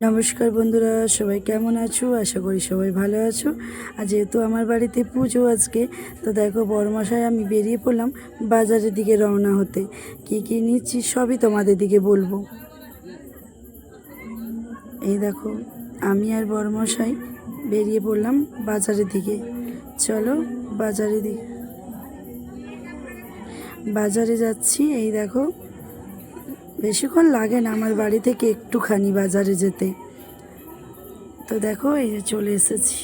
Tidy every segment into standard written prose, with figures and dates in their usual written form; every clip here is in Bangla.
নমস্কার বন্ধুরা, সবাই কেমন আছো? আশা করি সবাই ভালো আছো। আর যেহেতু আমার বাড়িতে পুজো আজকে, তো দেখো বড়মশাই আমি বেরিয়ে পড়লাম বাজারের দিকে রওনা হতে। কী নিচ্ছি সবই তোমাদের দিকে বলবো। এই দেখো আমি আর বড়মশাই বেরিয়ে পড়লাম বাজারের দিকে। চলো বাজারে যাচ্ছি। এই দেখো বেশিক্ষণ লাগে না আমার বাড়ি থেকে একটুখানি বাজারে যেতে। তো দেখো এই যে চলে এসেছি।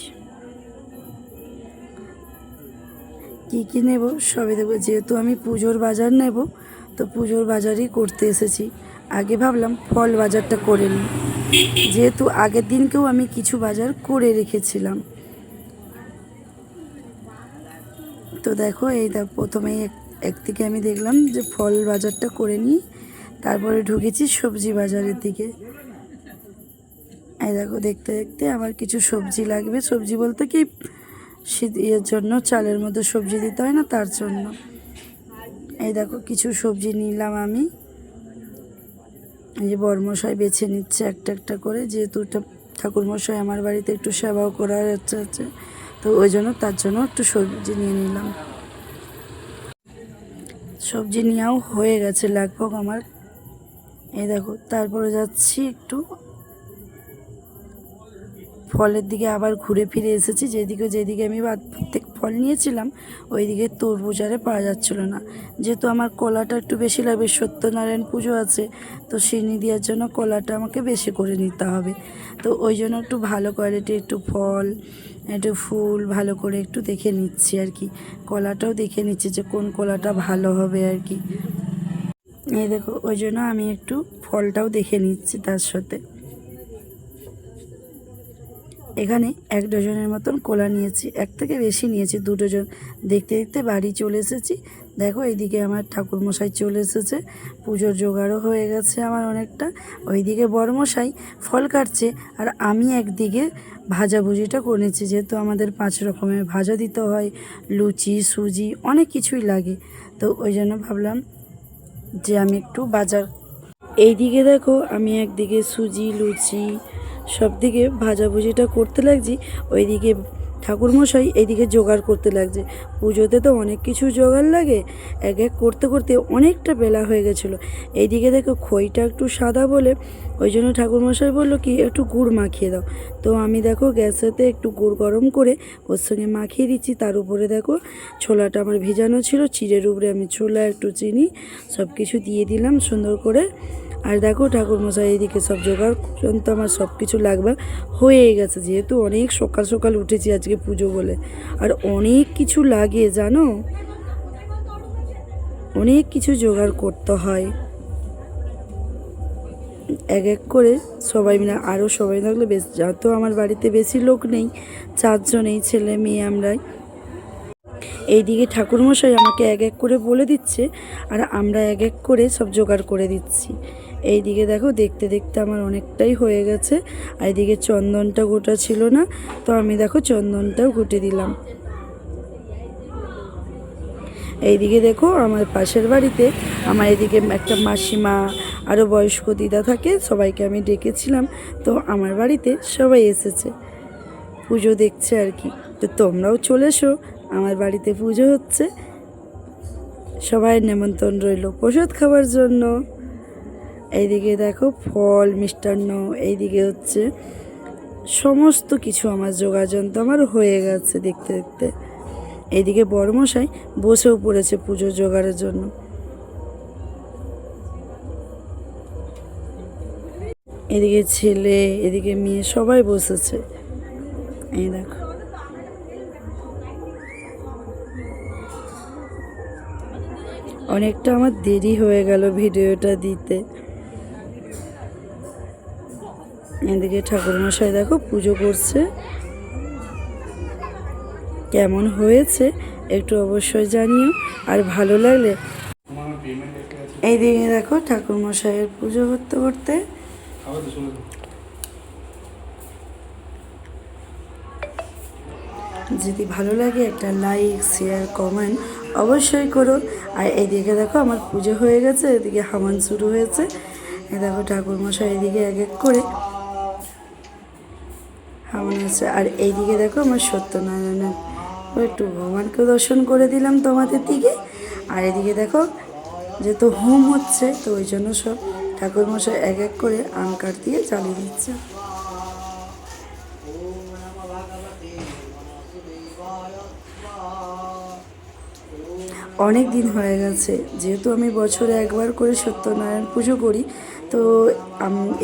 কী নেব সবই দেবো, যেহেতু আমি পুজোর বাজার নেব, তো পুজোর বাজারই করতে এসেছি। আগে ভাবলাম ফল বাজারটা করে নিই, যেহেতু আগের দিনকেও আমি কিছু বাজার করে রেখেছিলাম। তো দেখো এই প্রথমেই একদিকে আমি দেখলাম যে ফল বাজারটা করে নিই, তারপরে ঢুকেছি সবজি বাজারের দিকে। এই দেখো দেখতে দেখতে আমার কিছু সবজি লাগবে, সবজি বলতে কি এর জন্য চালের মধ্যে সবজি দিতে হয় না, তার জন্য। এই দেখো কিছু সবজি নিলাম আমি। এই যে বড়মশাই বেছে নিচ্ছে একটা একটা করে, যেহেতু ঠাকুরমশাই আমার বাড়িতে একটু সেবাও করার ইচ্ছা আছে, তো ওই জন্য তার জন্য একটু সবজি নিয়ে নিলাম। সবজি নেওয়াও হয়ে গেছে লাগভগ আমার। এই দেখো তারপরে যাচ্ছি একটু ফলের দিকে, আবার ঘুরে ফিরে এসেছি। যেদিকে আমি প্রত্যেক ফল নিয়েছিলাম ওইদিকে তরমুজ আরে পাওয়া যাচ্ছিল না। যেহেতু আমার কলাটা একটু বেশি লাগবে, সত্যনারায়ণ পুজো আছে, তো সিন্নি দেওয়ার জন্য কলাটা আমাকে বেশি করে নিতে হবে। তো ওই জন্য একটু ভালো কোয়ালিটির একটু ফল, একটু ফুল ভালো করে একটু দেখে নিচ্ছি আর কি। কলাটাও দেখে নিচ্ছি যে কোন কলাটা ভালো হবে আর কি। এই দেখো ওই জন্য আমি একটু ফলটাও দেখে নিচ্ছি তার সাথে। এখানে 1 ডজনের মতন কলা নিয়েছি, এক থেকে বেশি নিয়েছি, 2 ডজন। দেখতে দেখতে বাড়ি চলে এসেছি। দেখো এইদিকে আমার ঠাকুরমশাই চলে এসেছে, পুজোর জোগাড়ও হয়ে গেছে আমার অনেকটা। ওইদিকে বড়মশাই ফল কাটছে, আর আমি একদিকে ভাজাভুজিটা করে নিচ্ছি, যেহেতু আমাদের 5 রকমের ভাজা দিতে হয়, লুচি সুজি অনেক কিছুই লাগে। তো ওই জন্য ভাবলাম যে আমি একটু বাজার। এইদিকে দেখো আমি একদিকে সুজি লুচি সব দিকে ভাজাভুজিটা করতে লাগছি, ওইদিকে ঠাকুরমশাই এইদিকে জোগাড় করতে লাগছে। পুজোতে তো অনেক কিছু জোগাড় লাগে, এক এক করতে করতে অনেকটা বেলা হয়ে গেছিলো। এইদিকে দেখো খইটা একটু সাদা বলে ওই জন্য ঠাকুরমশাই বললো কি একটু গুড় মাখিয়ে দাও। তো আমি দেখো গ্যাসেতে একটু গুড় গরম করে ওর সঙ্গে মাখিয়ে দিচ্ছি। তার উপরে দেখো ছোলাটা আমার ভিজানো ছিল, চিড়ের উপরে আমি ছোলা একটু চিনি সব কিছু দিয়ে দিলাম সুন্দর করে। আর দেখো ঠাকুরমশাই এইদিকে সব জোগাড় পর্যন্ত আমার সব কিছু লাগবে হয়ে গেছে, যেহেতু অনেক সকাল সকাল উঠেছি আজকে পুজো বলে। আর অনেক কিছু লাগে জানো, অনেক কিছু জোগাড় করতে হয় এক এক করে সবাই মিলে। আরও সবাই থাকলে বেশ, যেহেতু আমার বাড়িতে বেশি লোক নেই, 4 জনেই ছেলে মেয়ে আমরাই। এইদিকে ঠাকুরমশাই আমাকে এক এক করে বলে দিচ্ছে, আর আমরা এক এক করে সব জোগাড় করে দিচ্ছি। এইদিকে দেখো দেখতে দেখতে আমার অনেকটাই হয়ে গেছে। আর এইদিকে চন্দনটা গোটা ছিল না, তো আমি দেখো চন্দনটাও ঘুটে দিলাম। এইদিকে দেখো আমার পাশের বাড়িতে আমার এদিকে একটা মাসিমা, আরও বয়স্ক দিদা থাকে, সবাইকে আমি ডেকেছিলাম। তো আমার বাড়িতে সবাই এসেছে পুজো দেখছে আর কি। তো তোমরাও চলে এসো, আমার বাড়িতে পুজো হচ্ছে, সবাই নেমন্তন্ন রইল প্রসাদ খাওয়ার জন্য। এইদিকে দেখো ফল মিষ্টান্ন, এইদিকে হচ্ছে সমস্ত কিছু আমার যোগাযন্ত্র আমার হয়ে গেছে দেখতে দেখতে। এইদিকে বড়মশাই বসেও পড়েছে পুজোর জোগাড়ের জন্য। এদিকে ছেলে এদিকে মেয়ে সবাই বসেছে। এই দেখো অনেকটা আমার দেরি হয়ে গেল ভিডিওটা দিতে। এদিকে ঠাকুরমশাই দেখো পুজো করছে, কেমন হয়েছে একটু অবশ্যই জানিও, আর ভালো লাগলে। এইদিকে দেখো ঠাকুরমশাইয়ের পুজো করতে করতে যদি ভালো লাগে একটা লাইক শেয়ার কমেন্ট অবশ্যই করো। আর এইদিকে দেখো আমার পুজো হয়ে গেছে, এদিকে হামান শুরু হয়েছে। এই দেখো ঠাকুরমশাই এদিকে এক এক করে কেমন আছে। আর এইদিকে দেখো আমার সত্যনারায়ণের একটু ভগবানকে দর্শন করে দিলাম তোমাদের দিকে। আর এদিকে দেখো যেহেতু হোম হচ্ছে, তো ওই জন্য সব ঠাকুরমশাই এক এক করে আম কাঠ দিয়ে জ্বালিয়ে দিচ্ছে। অনেক দিন হয়ে গেছে, যেহেতু আমি বছরে একবার করে সত্যনারায়ণ পুজো করি, তো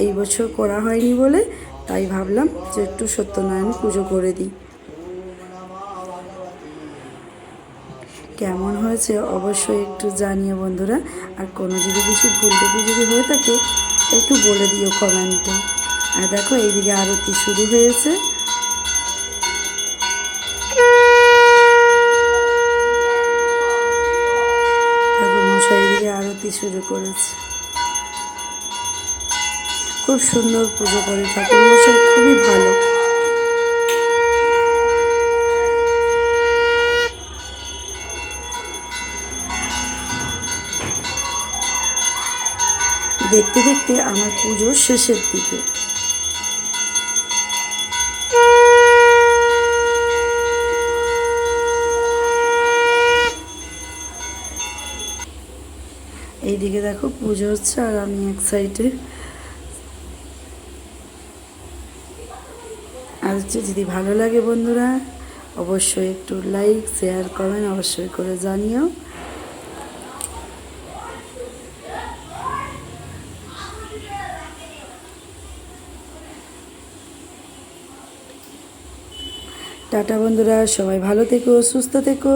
এই বছর করা হয়নি বলে তাই ভাবলাম যে একটু সত্যনারায়ণ পুজো করে দিই। কেমন হয়েছে অবশ্যই একটু জানিও বন্ধুরা। আর কোনো যদি কিছু ভুল টুকি যদি হয়ে থাকে একটু বলে দিও কমেন্টে। আর দেখো এইদিকে আরতি শুরু হয়েছে। ঠাকুরমশাই এইদিকে আরতি শুরু করেছে। খুব সুন্দর পুজো করে ঠাকুরমশাই, খুবই ভালো। দেখতে দেখতে আমার পুজো শেষের দিকে। এইদিকে দেখো পুজো হচ্ছে আর আমি এক সাইডে। আর হচ্ছে যদি ভালো লাগে বন্ধুরা অবশ্যই একটু লাইক শেয়ার কমেন্ট অবশ্যই করে জানিও। টাটা বন্ধুরা, সবাই ভালো থেকো, সুস্থ থেকো।